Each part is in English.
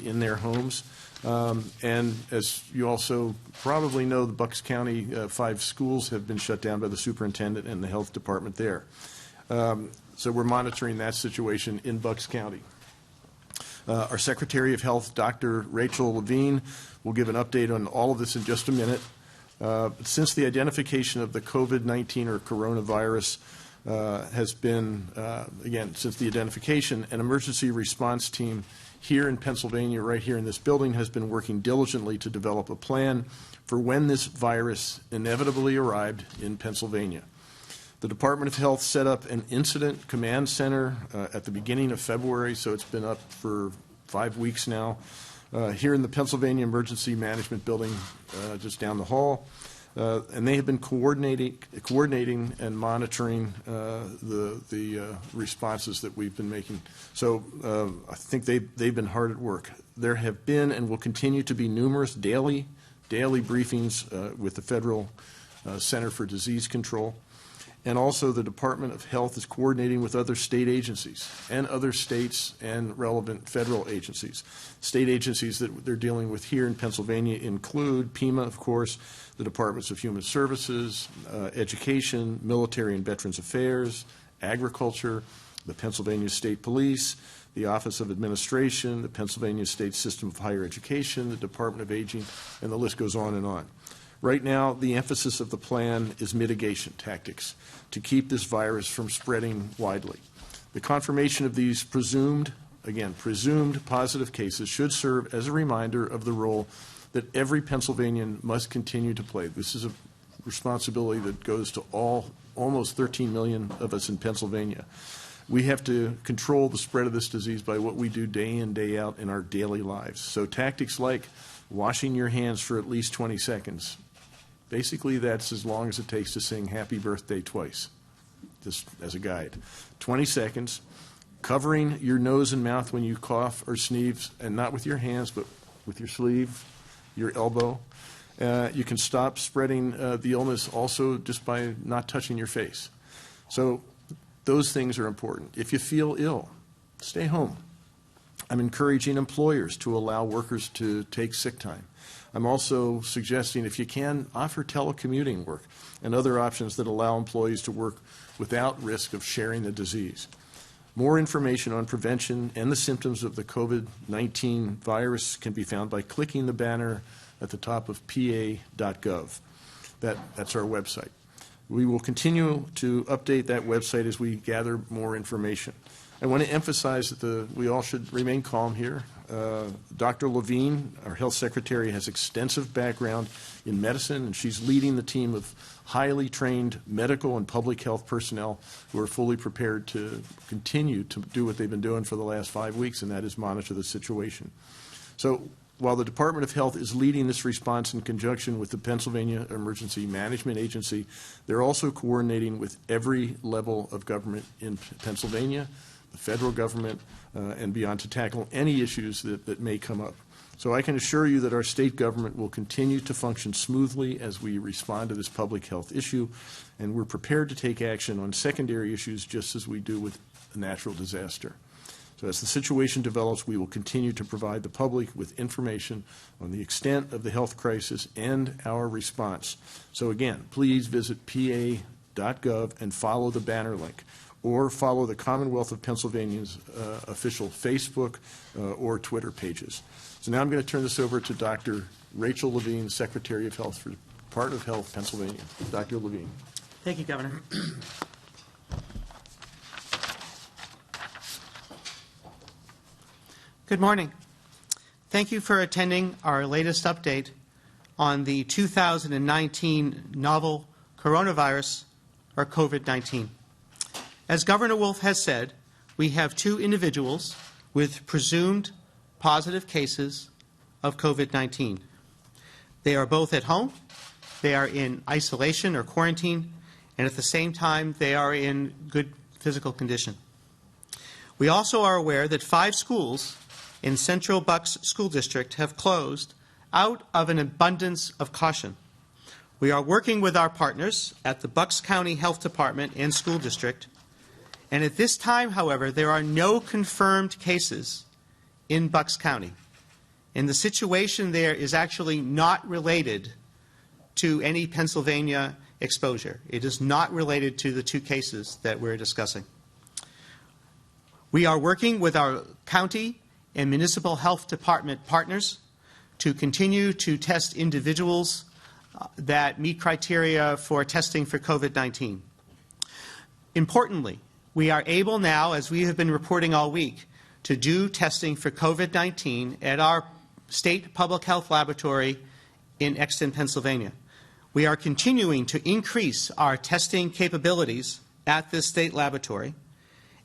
in their homes. And as you also probably know, the Bucks County 5 schools have been shut down by the superintendent and the health department there. So we're monitoring that situation in Bucks County. Our Secretary of Health, Dr. Rachel Levine, will give an update on all of this in just a minute. Since the identification of the COVID-19 or coronavirus has been, again, since the identification, an emergency response team here in Pennsylvania, right here in this building, has been working diligently to develop a plan for when this virus inevitably arrived in Pennsylvania. The Department of Health set up an incident command center at the beginning of February, so it's been up for 5 weeks now, here in the Pennsylvania Emergency Management Building just down the hall. And they have been coordinating and monitoring the responses that we've been making. So I think they've been hard at work. There have been and will continue to be numerous daily briefings with the Federal Center for Disease Control. And also the Department of Health is coordinating with other state agencies and other states and relevant federal agencies. State agencies that they're dealing with here in Pennsylvania include PEMA, of course, the Departments of Human Services, Education, Military and Veterans Affairs, Agriculture, the Pennsylvania State Police, the Office of Administration, the Pennsylvania State System of Higher Education, the Department of Aging, and the list goes on and on. Right now, the emphasis of the plan is mitigation tactics to keep this virus from spreading widely. The confirmation of these presumed positive cases should serve as a reminder of the role that every Pennsylvanian must continue to play. This is a responsibility that goes to almost 13 million of us in Pennsylvania. We have to control the spread of this disease by what we do day in, day out in our daily lives. So tactics like washing your hands for at least 20 seconds, basically, that's as long as it takes to sing Happy Birthday twice, just as a guide. 20 seconds, covering your nose and mouth when you cough or sneeze, and not with your hands, but with your sleeve, your elbow. You can stop spreading the illness also just by not touching your face. So those things are important. If you feel ill, stay home. I'm encouraging employers to allow workers to take sick time. I'm also suggesting, if you can, offer telecommuting work and other options that allow employees to work without risk of sharing the disease. More information on prevention and the symptoms of the COVID-19 virus can be found by clicking the banner at the top of pa.gov. That's our website. We will continue to update that website as we gather more information. I want to emphasize that we all should remain calm here. Dr. Levine, our health secretary, has extensive background in medicine, and she's leading the team of highly trained medical and public health personnel who are fully prepared to continue to do what they've been doing for the last 5 weeks, and that is monitor the situation. So while the Department of Health is leading this response in conjunction with the Pennsylvania Emergency Management Agency, they're also coordinating with every level of government in Pennsylvania, the federal government, and beyond, to tackle any issues that may come up. So I can assure you that our state government will continue to function smoothly as we respond to this public health issue, and we're prepared to take action on secondary issues just as we do with a natural disaster. So as the situation develops, we will continue to provide the public with information on the extent of the health crisis and our response. So again, please visit pa.gov and follow the banner link, or follow the Commonwealth of Pennsylvania's official Facebook or Twitter pages. So now I'm going to turn this over to Dr. Rachel Levine, Secretary of Health for the Department of Health, Pennsylvania. Dr. Levine. Thank you, Governor. Good morning. Thank you for attending our latest update on the 2019 novel coronavirus, or COVID-19. As Governor Wolf has said, we have 2 individuals with presumed positive cases of COVID-19. They are both at home, they are in isolation or quarantine, and at the same time they are in good physical condition. We also are aware that 5 schools in Central Bucks School District have closed out of an abundance of caution. We are working with our partners at the Bucks County Health Department and School District, and at this time, however, there are no confirmed cases in Bucks County. And the situation there is actually not related to any Pennsylvania exposure. It is not related to the 2 cases that we're discussing. We are working with our county and municipal health department partners to continue to test individuals that meet criteria for testing for COVID-19. Importantly, we are able now, as we have been reporting all week, to do testing for COVID-19 at our state public health laboratory in Exton, Pennsylvania. We are continuing to increase our testing capabilities at this state laboratory,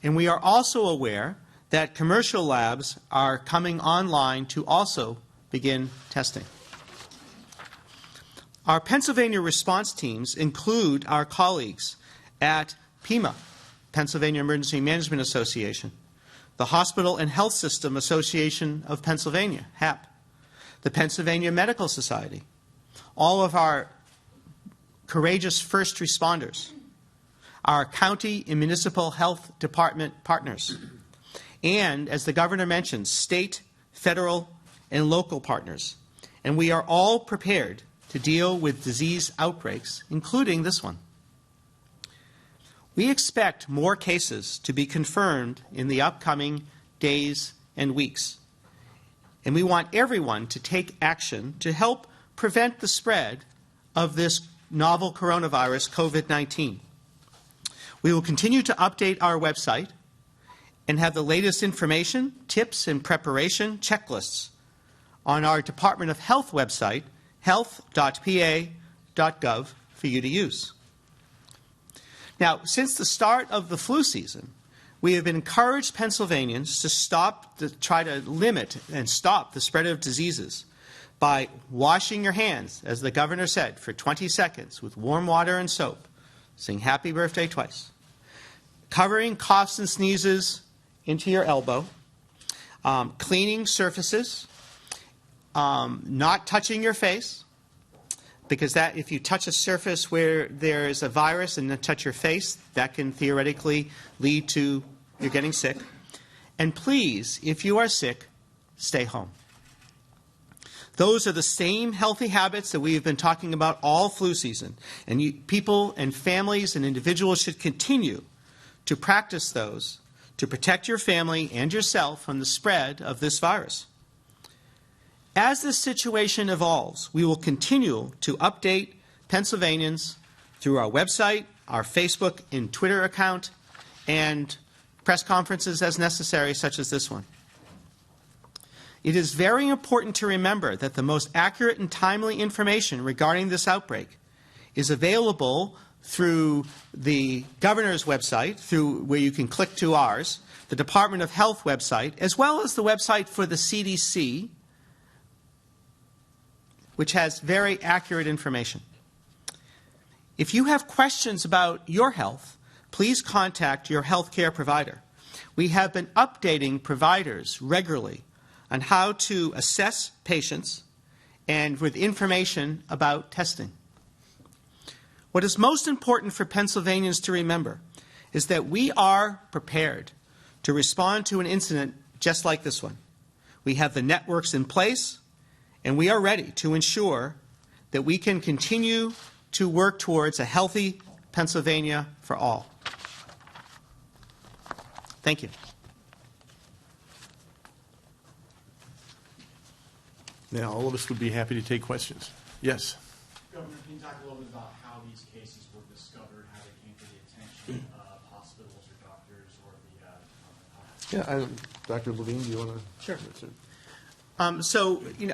and we are also aware that commercial labs are coming online to also begin testing. Our Pennsylvania response teams include our colleagues at PEMA, Pennsylvania Emergency Management Association, the Hospital and Health System Association of Pennsylvania, HAP, the Pennsylvania Medical Society, all of our courageous first responders, our county and municipal health department partners, and, as the governor mentioned, state, federal, and local partners. And we are all prepared to deal with disease outbreaks, including this one. We expect more cases to be confirmed in the upcoming days and weeks. And we want everyone to take action to help prevent the spread of this novel coronavirus, COVID-19. We will continue to update our website and have the latest information, tips, and preparation checklists on our Department of Health website, health.pa.gov, for you to use. Now, since the start of the flu season, we have encouraged Pennsylvanians to try to limit and stop the spread of diseases by washing your hands, as the governor said, for 20 seconds with warm water and soap, saying happy birthday twice, covering coughs and sneezes into your elbow, cleaning surfaces, not touching your face, because that if you touch a surface where there is a virus and then touch your face, that can theoretically lead to you're getting sick. And please, if you are sick, stay home. Those are the same healthy habits that we have been talking about all flu season. And people and families and individuals should continue to practice those to protect your family and yourself from the spread of this virus. As this situation evolves, we will continue to update Pennsylvanians through our website, our Facebook and Twitter account, and press conferences as necessary, such as this one. It is very important to remember that the most accurate and timely information regarding this outbreak is available through the governor's website, through where you can click to ours, the Department of Health website, as well as the website for the CDC, which has very accurate information. If you have questions about your health, please contact your healthcare provider. We have been updating providers regularly on how to assess patients and with information about testing. What is most important for Pennsylvanians to remember is that we are prepared to respond to an incident just like this one. We have the networks in place, and we are ready to ensure that we can continue to work towards a healthy Pennsylvania for all. Thank you. Now, all of us would be happy to take questions. Yes? Governor, can you talk a little bit about how these cases were discovered, how they came to the attention of hospitals or doctors or the Department of Health? Dr. Levine, do you want to? Sure.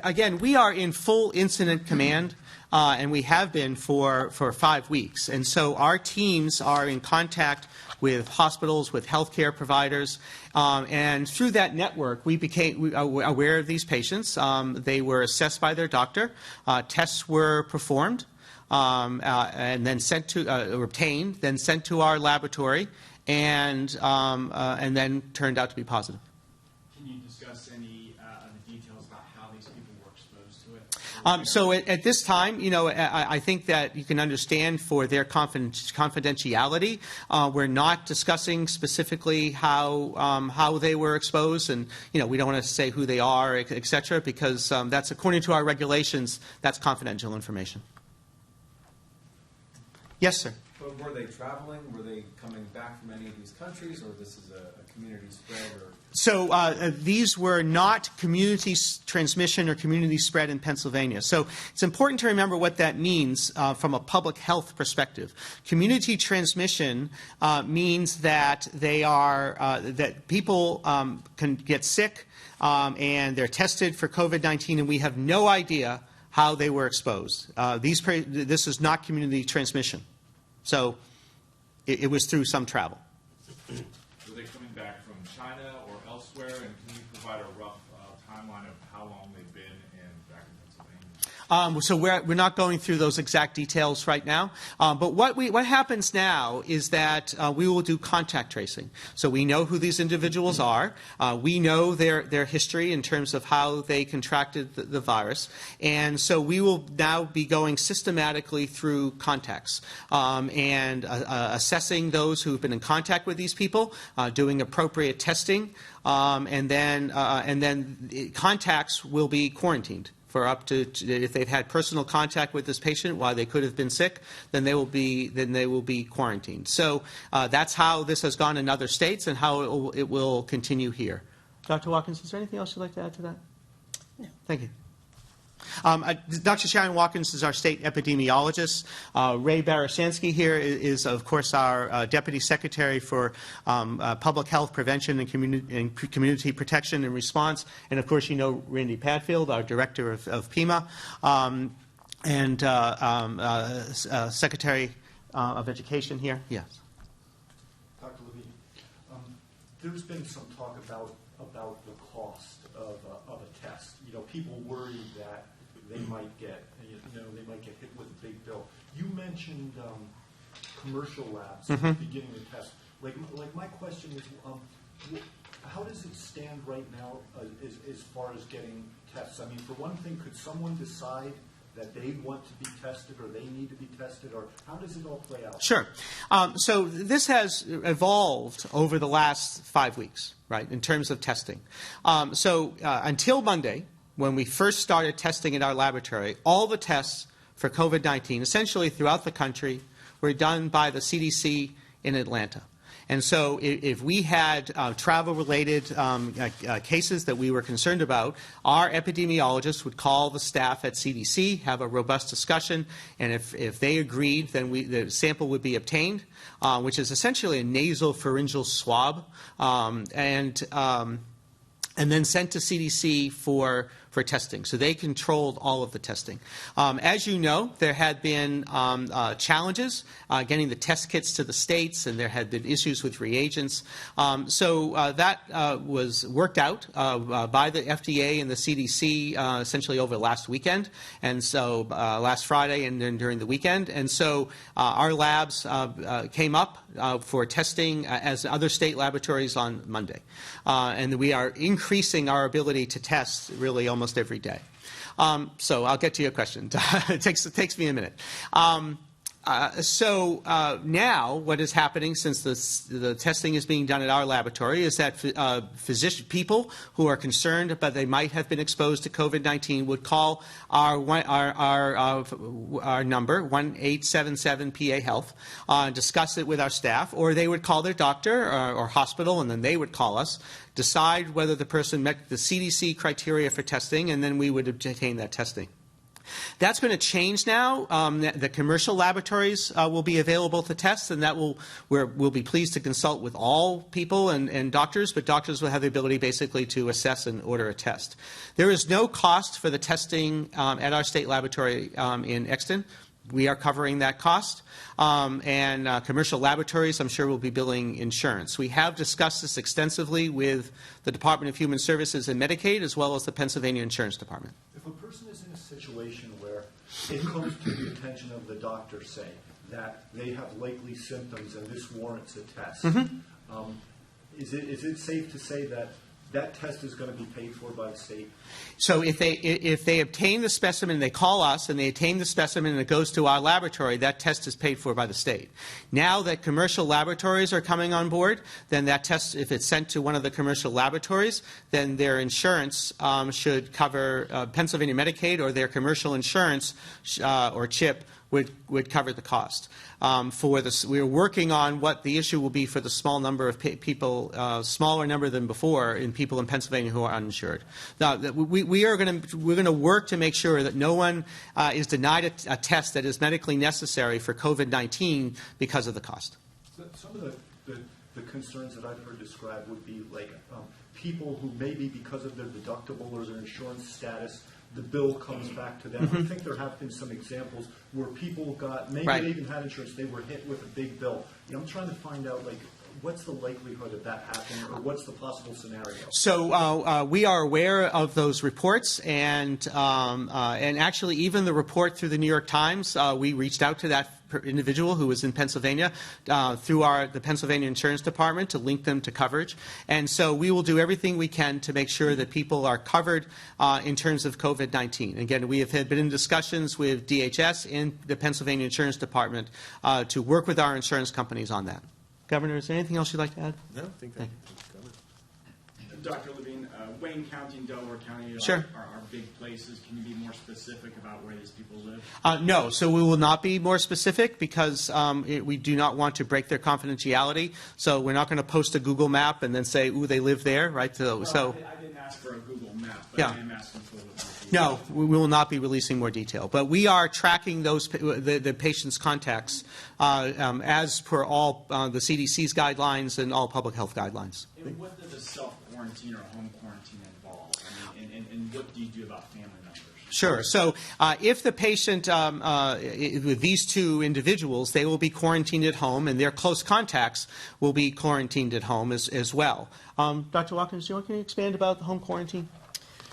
Again, we are in full incident command, and we have been for 5 weeks. And so our teams are in contact with hospitals, with healthcare providers, and through that network, we became aware of these patients. They were assessed by their doctor. Tests were performed, and then sent to obtained, then sent to our laboratory, and then turned out to be positive. Can you discuss any of the details about how these people were exposed to to it? So at this time, I think that you can understand for their confidentiality, we're not discussing specifically how they were exposed, and we don't want to say who they are, et cetera, because that's, according to our regulations, that's confidential information. Yes, sir. But were they traveling? Were they coming back from any of these countries, or this is a community spread? Or So these were not community transmission or community spread in Pennsylvania. So it's important to remember what that means from a public health perspective. Community transmission means that they are that people can get sick and they're tested for COVID-19, and we have no idea how they were exposed. This is not community transmission. So it was through some travel. Were they coming back from China or elsewhere? And can you provide a rough timeline of how long they've been back in Pennsylvania? So we're not going through those exact details right now. But what happens now is that we will do contact tracing. So we know who these individuals are. We know their history in terms of how they contracted the virus. And so we will now be going systematically through contacts and assessing those who have been in contact with these people, doing appropriate testing, and then contacts will be quarantined for up to, if they've had personal contact with this patient while they could have been sick, then they will be quarantined. So that's how this has gone in other states and how it will continue here. Dr. Watkins, is there anything else you'd like to add to that? No. Thank you. Dr. Sharon Watkins is our state epidemiologist. Ray Barasansky here is, of course, our Deputy Secretary for Public Health Prevention and Community Protection and Response. And, of course, Randy Padfield, our Director of PEMA, and Secretary of Education here. Yes. Dr. Levine, there's been some talk about the cost of a test. People worry that they might get hit with a big bill. You mentioned commercial labs beginning the test. Like my question is, how does it stand right now as far as getting tests? I mean, for one thing, could someone decide that they want to be tested or they need to be tested, or how does it all play out? Sure. So this has evolved over the last 5 weeks, right, in terms of testing. So until Monday, when we first started testing in our laboratory, all the tests for COVID-19, essentially throughout the country, were done by the CDC in Atlanta. And so if we had travel-related cases that we were concerned about, our epidemiologists would call the staff at CDC, have a robust discussion, and if they agreed, then the sample would be obtained, which is essentially a nasal pharyngeal swab, and then sent to CDC for testing. So they controlled all of the testing. As you know, there had been challenges getting the test kits to the states, and there had been issues with reagents. So that was worked out by the FDA and the CDC essentially over last weekend, and so last Friday and then during the weekend. And so our labs came up for testing as other state laboratories on Monday. And we are increasing our ability to test really almost every day. So I'll get to your question. It takes me a minute. So now what is happening, since the testing is being done at our laboratory, is that people who are concerned but they might have been exposed to COVID-19 would call our number, 1-877-PA-HEALTH, discuss it with our staff, or they would call their doctor or hospital, and then they would call us, decide whether the person met the CDC criteria for testing, and then we would obtain that testing. That's going to change now. The commercial laboratories will be available to test, and we'll be pleased to consult with all people and doctors, but doctors will have the ability basically to assess and order a test. There is no cost for the testing at our state laboratory in Exton. We are covering that cost, and commercial laboratories, I'm sure, will be billing insurance. We have discussed this extensively with the Department of Human Services and Medicaid, as well as the Pennsylvania Insurance Department. If a person is in a situation where it comes to the attention of the doctor, say, that they have likely symptoms and this warrants a test, is it safe to say that that test is going to be paid for by the state? So if they obtain the specimen, they call us and they obtain the specimen and it goes to our laboratory, that test is paid for by the state. Now that commercial laboratories are coming on board, then that test, if it's sent to one of the commercial laboratories, then their insurance should cover Pennsylvania Medicaid, or their commercial insurance or CHIP would cover the cost. For this, we're working on what the issue will be for the small number of people, smaller number than before, in people in Pennsylvania who are uninsured. Now, we're going to work to make sure that no one is denied a test that is medically necessary for COVID-19 because of the cost. Some of the concerns that I've heard described would be like people who maybe because of their deductible or their insurance status, the bill comes back to them. I think there have been some examples where people got, maybe they even had insurance, they were hit with a big bill. I'm trying to find out, like, what's the likelihood of that happening, or what's the possible scenario? So we are aware of those reports, and actually even the report through the New York Times, we reached out to that individual who was in Pennsylvania through the Pennsylvania Insurance Department to link them to coverage. And so we will do everything we can to make sure that people are covered in terms of COVID-19. Again, we have been in discussions with DHS and the Pennsylvania Insurance Department to work with our insurance companies on that. Governor, is there anything else you'd like to add? No, I think that's covered. Dr. Levine, Wayne County and Delaware County Sure. are big places. Can you be more specific about where these people live? No, so we will not be more specific because we do not want to break their confidentiality. So we're not going to post a Google map and then say, ooh, they live there, right? I didn't ask for a Google map, but Yeah. I am asking for what No, we will not be releasing more detail. But we are tracking the patient's contacts as per all the CDC's guidelines and all public health guidelines. And what does a self-quarantine or home quarantine involve? I mean, and what do you do about family members? Sure. So if the patient, with these two individuals, they will be quarantined at home, and their close contacts will be quarantined at home as well. Dr. Watkins, do you want to expand about the home quarantine?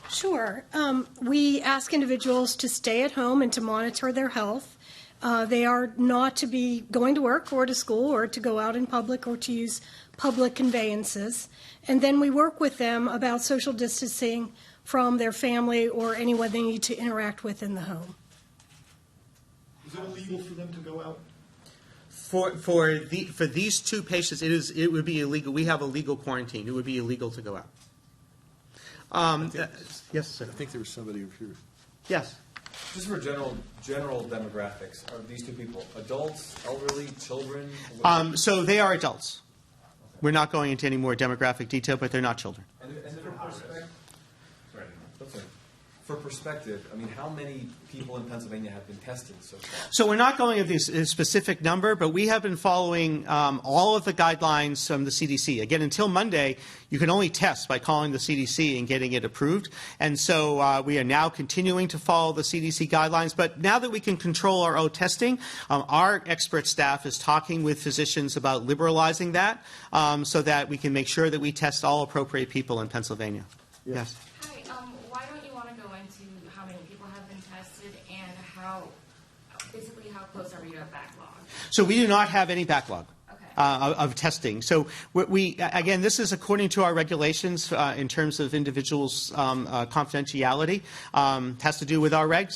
Sure. We ask individuals to stay at home and to monitor their health. They are not to be going to work or to school or to go out in public or to use public conveyances. And then we work with them about social distancing from their family or anyone they need to interact with in the home. Is it illegal for them to go out? For these two patients, it would be illegal. We have a legal quarantine. It would be illegal to go out. Yes, sir. I think there was somebody over here. Yes. Just for general demographics, are these two people adults, elderly, children? So they are adults. We're not going into any more demographic detail, but they're not children. And for perspective, I mean, how many people in Pennsylvania have been tested so far? So we're not going with a specific number, but we have been following all of the guidelines from the CDC. Again, until Monday, you can only test by calling the CDC and getting it approved. And so we are now continuing to follow the CDC guidelines. But now that we can control our own testing, our expert staff is talking with physicians about liberalizing that so that we can make sure that we test all appropriate people in Pennsylvania. Yes. Hi, why don't you want to go into how many people have been tested and how close are we to a backlog? So we do not have any backlog. Okay. Of testing. So again, this is according to our regulations in terms of individuals' confidentiality. Has to do with our regs.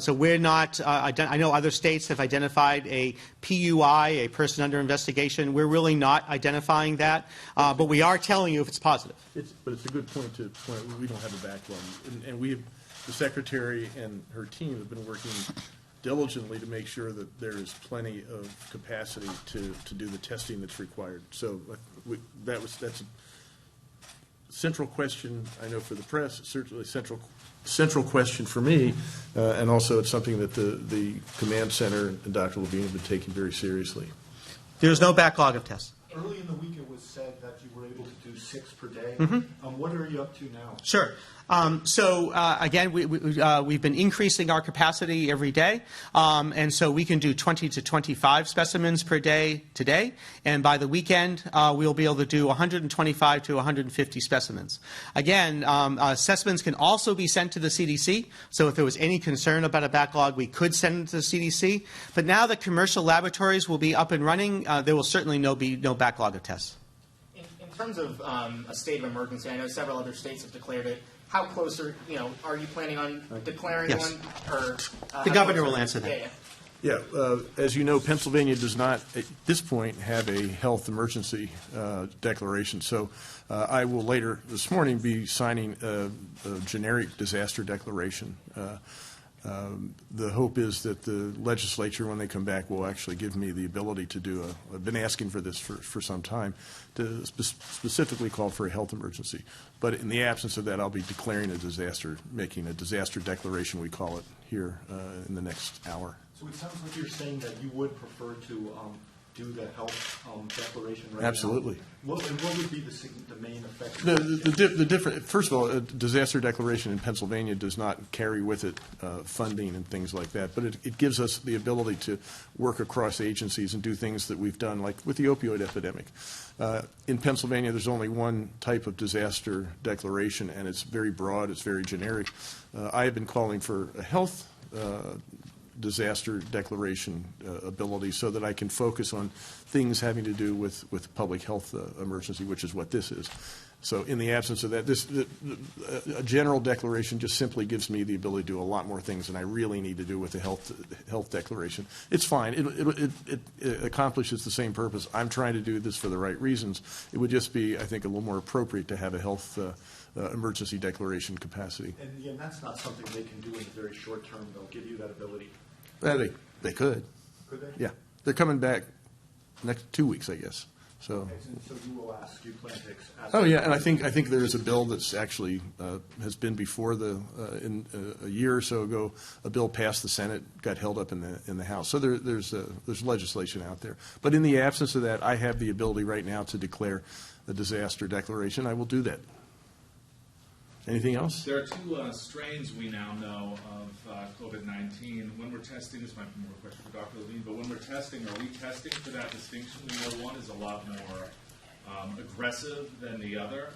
So we're not. I know other states have identified a PUI, a person under investigation. We're really not identifying that, but we are telling you if it's positive. But it's a good point to point. We don't have a backlog, and we have the secretary and her team have been working diligently to make sure that there is plenty of capacity to do the testing that's required. So that's a central question, I know, for the press, certainly central question for me, and also it's something that the command center and Dr. Levine have been taking very seriously. There's no backlog of tests. Early in the week it was said that you were able to do 6 per day. Mm-hmm. What are you up to now? Sure. Again, we've been increasing our capacity every day, and so we can do 20 to 25 specimens per day today, and by the weekend we'll be able to do 125 to 150 specimens. Again, specimens can also be sent to the CDC, so if there was any concern about a backlog, we could send it to the CDC. But now that commercial laboratories will be up and running, there will certainly be no backlog of tests. In terms of a state of emergency, I know several other states have declared it. How close are you planning on declaring Yes. one? Or The governor will answer that. Yeah. Yeah, as you know, Pennsylvania does not, at this point, have a health emergency declaration. So I will later this morning be signing a generic disaster declaration. The hope is that the legislature, when they come back, will actually give me the ability to do I've been asking for this for some time, to specifically call for a health emergency. But in the absence of that, I'll be declaring a disaster, making a disaster declaration, we call it, here in the next hour. So it sounds like you're saying that you would prefer to do the health declaration right now? Absolutely. What would be the main effect? The different, first of all, a disaster declaration in Pennsylvania does not carry with it funding and things like that, but it gives us the ability to work across agencies and do things that we've done, like with the opioid epidemic. In Pennsylvania, there's only one type of disaster declaration, and it's very broad, it's very generic. I have been calling for a health disaster declaration ability so that I can focus on things having to do with public health emergency, which is what this is. So in the absence of that, a general declaration just simply gives me the ability to do a lot more things than I really need to do with the health declaration. It's fine. It accomplishes the same purpose. I'm trying to do this for the right reasons. It would just be, I think, a little more appropriate to have a health emergency declaration capacity. And again, that's not something they can do in the very short term. They'll give you that ability. They could. Could they? Yeah. They're coming back next 2 weeks, I guess. So. Okay, so you will ask, you plan to ask. Oh, yeah, and I think there is a bill that's actually has been before a year or so ago. A bill passed the Senate, got held up in the House. So there's legislation out there. But in the absence of that, I have the ability right now to declare a disaster declaration. I will do that. Anything else? There are two strains we now know of COVID-19. When we're testing, this might be more a question for Dr. Levine, but when we're testing, are we testing for that distinction? We know one is a lot more aggressive than the other.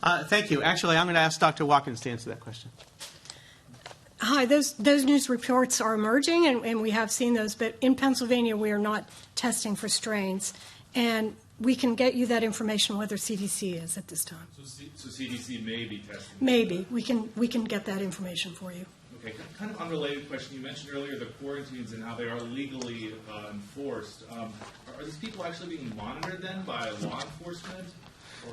Thank you. Actually, I'm going to ask Dr. Watkins to answer that question. Hi, those news reports are emerging, and we have seen those, but in Pennsylvania, we are not testing for strains. And we can get you that information whether CDC is at this time. So CDC may be testing? Maybe. We can get that information for you. Okay, kind of unrelated question. You mentioned earlier the quarantines and how they are legally enforced. Are these people actually being monitored then by law enforcement?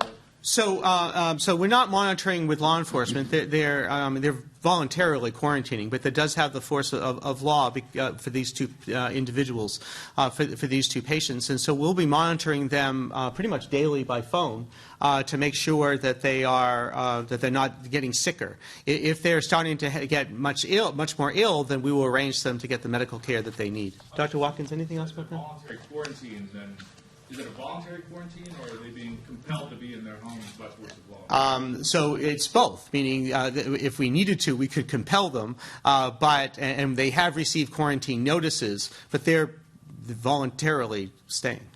Or? So we're not monitoring with law enforcement. They're voluntarily quarantining, but that does have the force of law for these two individuals, for these two patients. And so we'll be monitoring them pretty much daily by phone to make sure that they're not getting sicker. If they're starting to get much more ill, then we will arrange them to get the medical care that they need. Dr. Watkins, anything else about that? Voluntary quarantine, then. Is it a voluntary quarantine, or are they being compelled to be in their homes by force of law? So it's both, meaning if we needed to, we could compel them, and they have received quarantine notices, but they're voluntarily staying.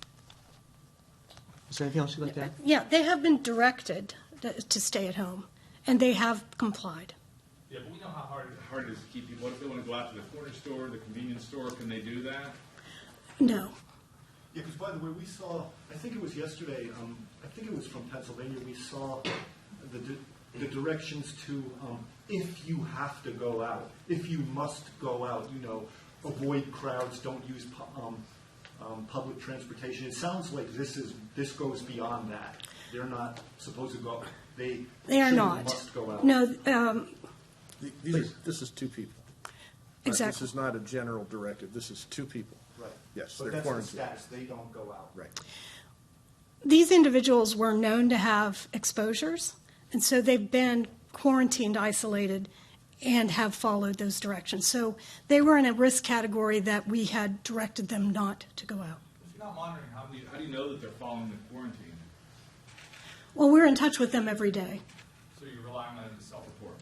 Is there anything else you'd like to add? Yeah, they have been directed to stay at home, and they have complied. Yeah, but we know how hard it is to keep people. What if they want to go out to the corner store, the convenience store? Can they do that? No. Yeah, because by the way, we saw, I think it was yesterday, I think it was from Pennsylvania, we saw the directions to, if you have to go out, if you must go out, avoid crowds, don't use public transportation. It sounds like this goes beyond that. They're not supposed to go. They are not. Must go out. No. This is two people. Exactly. This is not a general directive. This is two people. Right. Yes, but they're that's quarantined. the status. They don't go out. Right. These individuals were known to have exposures, and so they've been quarantined, isolated, and have followed those directions. So they were in a risk category that we had directed them not to go out. If you're not monitoring, how do you know that they're following the quarantine? Well, we're in touch with them every day. So you're relying on them to self-report?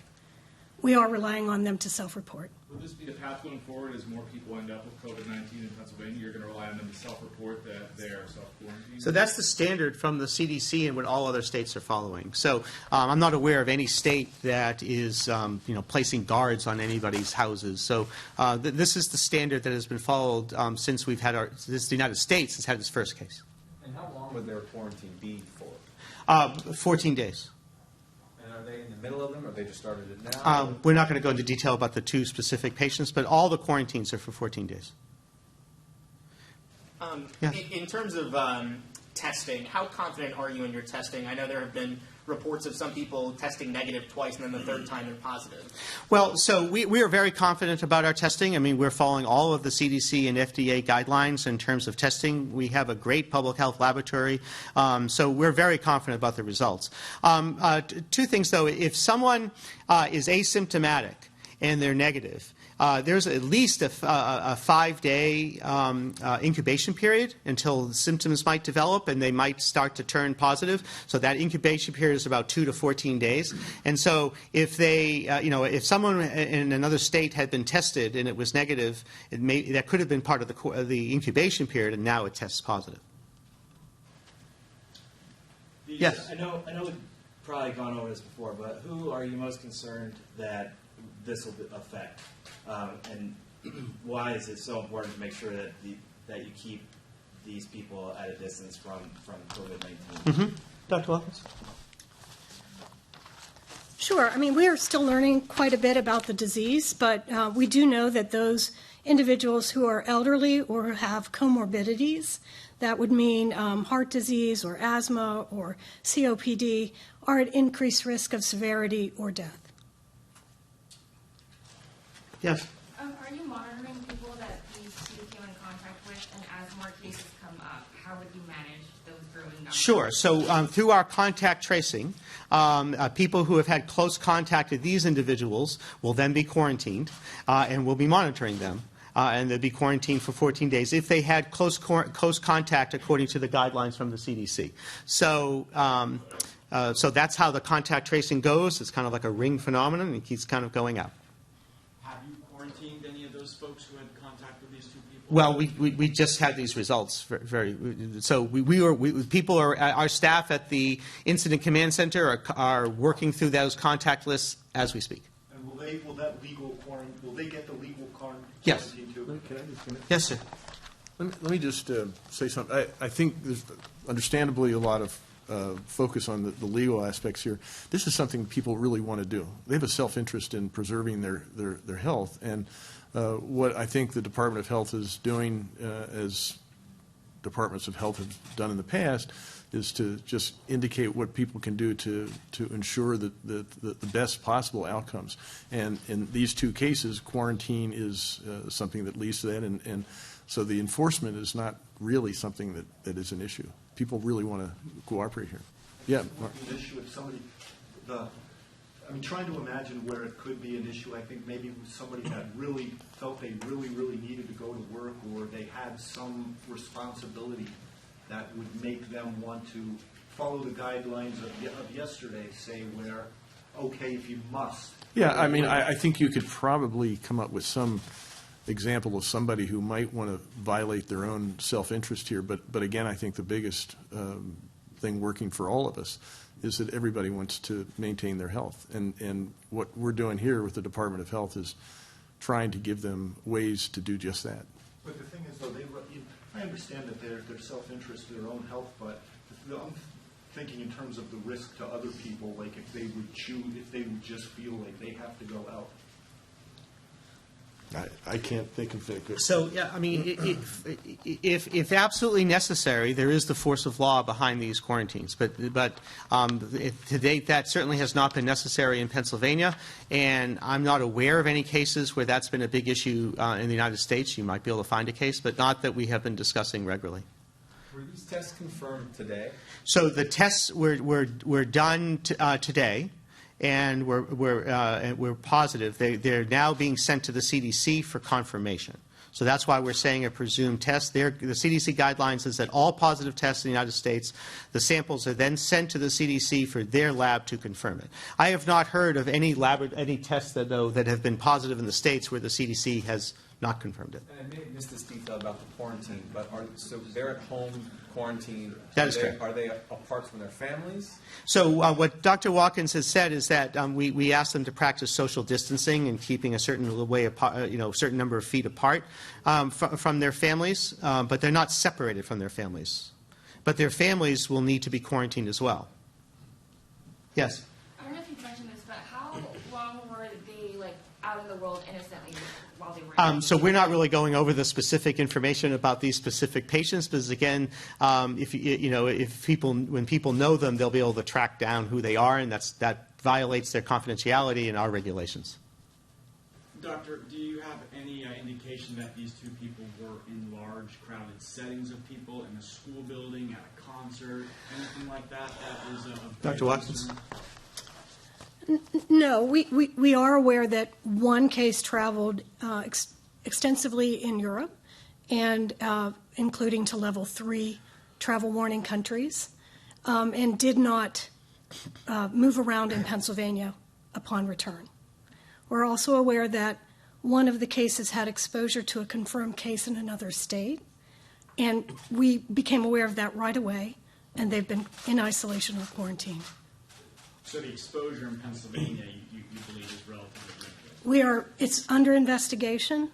We are relying on them to self-report. Would this be the path going forward as more people end up with COVID-19 in Pennsylvania? You're going to rely on them to self-report that they are self-quarantined? So that's the standard from the CDC and what all other states are following. So I'm not aware of any state that is placing guards on anybody's houses. So this is the standard that has been followed since the United States has had its first case. And how long would their quarantine be for? 14 days. And are they in the middle of them, or they just started it now? We're not going to go into detail about the 2 specific patients, but all the quarantines are for 14 days. Yes. In terms of testing, how confident are you in your testing? I know there have been reports of some people testing negative twice and then the third time they're positive. Well, so we are very confident about our testing. I mean, we're following all of the CDC and FDA guidelines in terms of testing. We have a great public health laboratory, so we're very confident about the results. 2 things, though. If someone is asymptomatic and they're negative, there's at least a 5-day incubation period until symptoms might develop and they might start to turn positive. So that incubation period is about 2 to 14 days. And so if they, if someone in another state had been tested and it was negative, that could have been part of the incubation period, and now it tests positive. Yes. I know we've probably gone over this before, but who are you most concerned that this will affect? And why is it so important to make sure that you keep these people at a distance from COVID-19? Dr. Wilkins? Sure. I mean, we are still learning quite a bit about the disease, but we do know that those individuals who are elderly or have comorbidities, that would mean heart disease or asthma or COPD, are at increased risk of severity or death. Yes. Are you monitoring people that these 2 came in contact with, and as more cases come up, how would you manage those growing numbers? Sure. So through our contact tracing, people who have had close contact with these individuals will then be quarantined, and we'll be monitoring them. And they'll be quarantined for 14 days if they had close contact according to the guidelines from the CDC. So, so that's how the contact tracing goes. It's kind of like a ring phenomenon, and it keeps kind of going up. Have you quarantined any of those folks who had contact with these 2 people? Well, we just had these results. So people are, our staff at the Incident Command Center are working through those contact lists as we speak. And will they get the legal quarantine Yes. too? Can I just finish? Yes, sir. Let me just say something. I think there's understandably a lot of focus on the legal aspects here. This is something people really want to do. They have a self-interest in preserving their health. And what I think the Department of Health is doing, as departments of health have done in the past, is to just indicate what people can do to ensure that the best possible outcomes. And in these 2 cases, quarantine is something that leads to that. And so the enforcement is not really something that is an issue. People really want to cooperate here. Yeah. Mark. An issue if somebody, trying to imagine where it could be an issue. I think maybe somebody that really felt they really needed to go to work, or they had some responsibility that would make them want to follow the guidelines of yesterday, say where, okay, if you must. Yeah, I think you could probably come up with some example of somebody who might want to violate their own self-interest here. But again, I think the biggest thing working for all of us is that everybody wants to maintain their health. And what we're doing here with the Department of Health is trying to give them ways to do just that. But the thing is, though, I understand that their self-interest, their own health, but I'm thinking in terms of the risk to other people, like if they would just feel like they have to go out. I can't think of it. So, yeah, if absolutely necessary, there is the force of law behind these quarantines. But to date, that certainly has not been necessary in Pennsylvania, and I'm not aware of any cases where that's been a big issue in the United States. You might be able to find a case, but not that we have been discussing regularly. Were these tests confirmed today? So the tests were done today. And we're positive. They're now being sent to the CDC for confirmation. So that's why we're saying a presumed test. The CDC guidelines is that all positive tests in the United States, the samples are then sent to the CDC for their lab to confirm it. I have not heard of any tests that have been positive in the States where the CDC has not confirmed it. And I may have missed this detail about the quarantine, but so they're at home quarantined. That is correct. Are they apart from their families? So what Dr. Watkins has said is that we ask them to practice social distancing and keeping a certain way apart, certain number of feet apart from their families, but they're not separated from their families. But their families will need to be quarantined as well. Yes? I don't know if you mentioned this, but how long were they like out in the world innocently while they were? So we're not really going over the specific information about these specific patients, because again, when people know them, they'll be able to track down who they are, and that violates their confidentiality in our regulations. Doctor, do you have any indication that these two people were in large, crowded settings of people, in a school building, at a concert, anything like that? That is a Dr. Watkins? No, we are aware that one case traveled extensively in Europe, and including to level 3 travel warning countries, and did not move around in Pennsylvania upon return. We're also aware that one of the cases had exposure to a confirmed case in another state, and we became aware of that right away, and they've been in isolation or quarantine. So the exposure in Pennsylvania, you believe, is relatively limited? It's under investigation,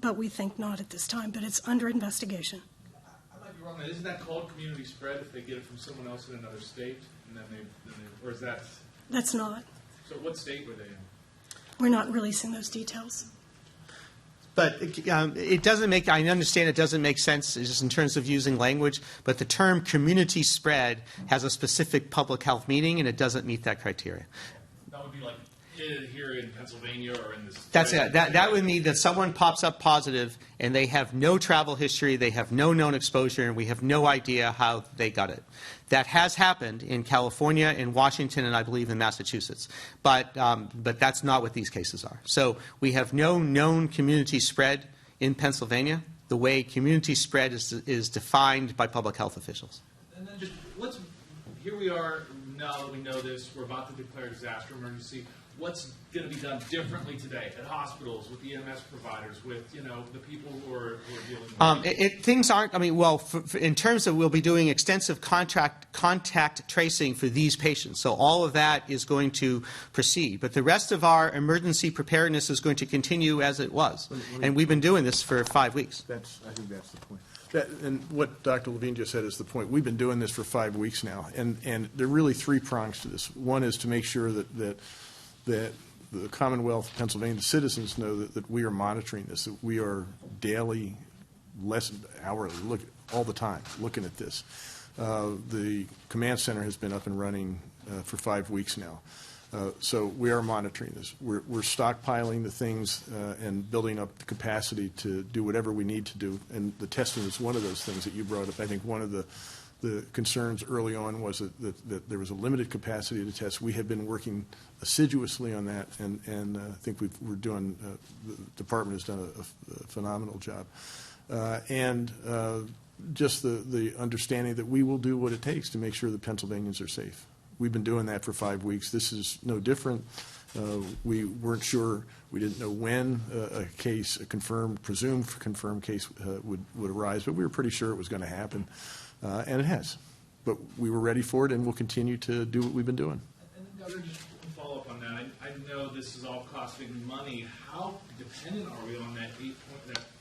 but we think not at this time, but it's under investigation. I might be wrong. Isn't that called community spread if they get it from someone else in another state, and then or is that? That's not. So what state were they in? We're not releasing those details. But it doesn't make, I understand it doesn't make sense just in terms of using language, but the term community spread has a specific public health meaning, and it doesn't meet that criteria. That would be like here in Pennsylvania or in this. That's it. That would mean that someone pops up positive and they have no travel history, they have no known exposure, and we have no idea how they got it. That has happened in California, in Washington, and I believe in Massachusetts. But that's not what these cases are. So we have no known community spread in Pennsylvania, the way community spread is defined by public health officials. And then just here we are, now that we know this, we're about to declare disaster emergency. What's going to be done differently today at hospitals, with the EMS providers, with the people who are dealing with things aren't, in terms of we'll be doing extensive contact tracing for these patients. So all of that is going to proceed. But the rest of our emergency preparedness is going to continue as it was. And we've been doing this for 5 weeks. I think that's the point. And what Dr. Levine just said is the point. We've been doing this for 5 weeks now. And there are really 3 prongs to this. One is to make sure that the Commonwealth of Pennsylvania citizens know that we are monitoring this, that we are daily, hourly, all the time looking at this. The command center has been up and running for 5 weeks now. So we are monitoring this. We're stockpiling the things and building up the capacity to do whatever we need to do. And the testing is one of those things that you brought up. I think one of the concerns early on was that there was a limited capacity to test. We have been working assiduously on that, and I think the department has done a phenomenal job. Just the understanding that we will do what it takes to make sure that Pennsylvanians are safe. We've been doing that for 5 weeks. This is no different. We weren't sure. We didn't know when a presumed confirmed case would arise, but we were pretty sure it was going to happen. And it has. But we were ready for it, and we'll continue to do what we've been doing. And then, Governor, just to follow up on that, I know this is all costing money. How dependent are we on that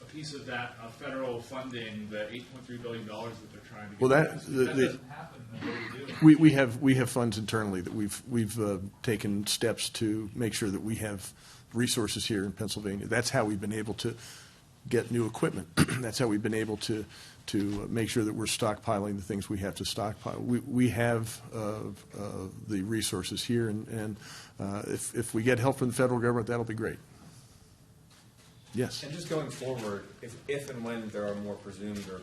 a piece of that federal funding, the $8.3 billion that they're trying to get? Well, if that doesn't happen, then what do we do? We have funds internally that we've taken steps to make sure that we have resources here in Pennsylvania. That's how we've been able to get new equipment. That's how we've been able to make sure that we're stockpiling the things we have to stockpile. We have the resources here, and if we get help from the federal government, that'll be great. Yes. And just going forward, if and when there are more presumed or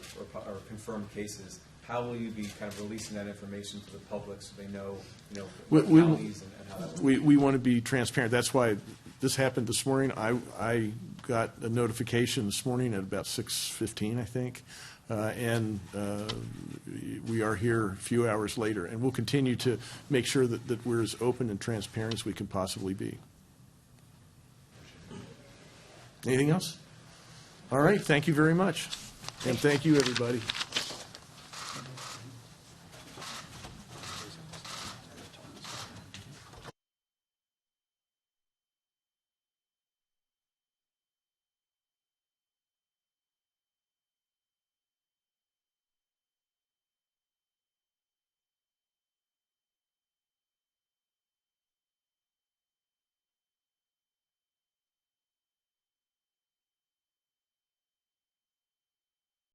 confirmed cases, how will you be kind of releasing that information to the public so they know, what counties and how that works? We want to be transparent. That's why this happened this morning. I got a notification this morning at about 6:15, I think, and we are here a few hours later, and we'll continue to make sure that we're as open and transparent as we can possibly be. Anything else? All right. Thank you very much, and thank you, everybody.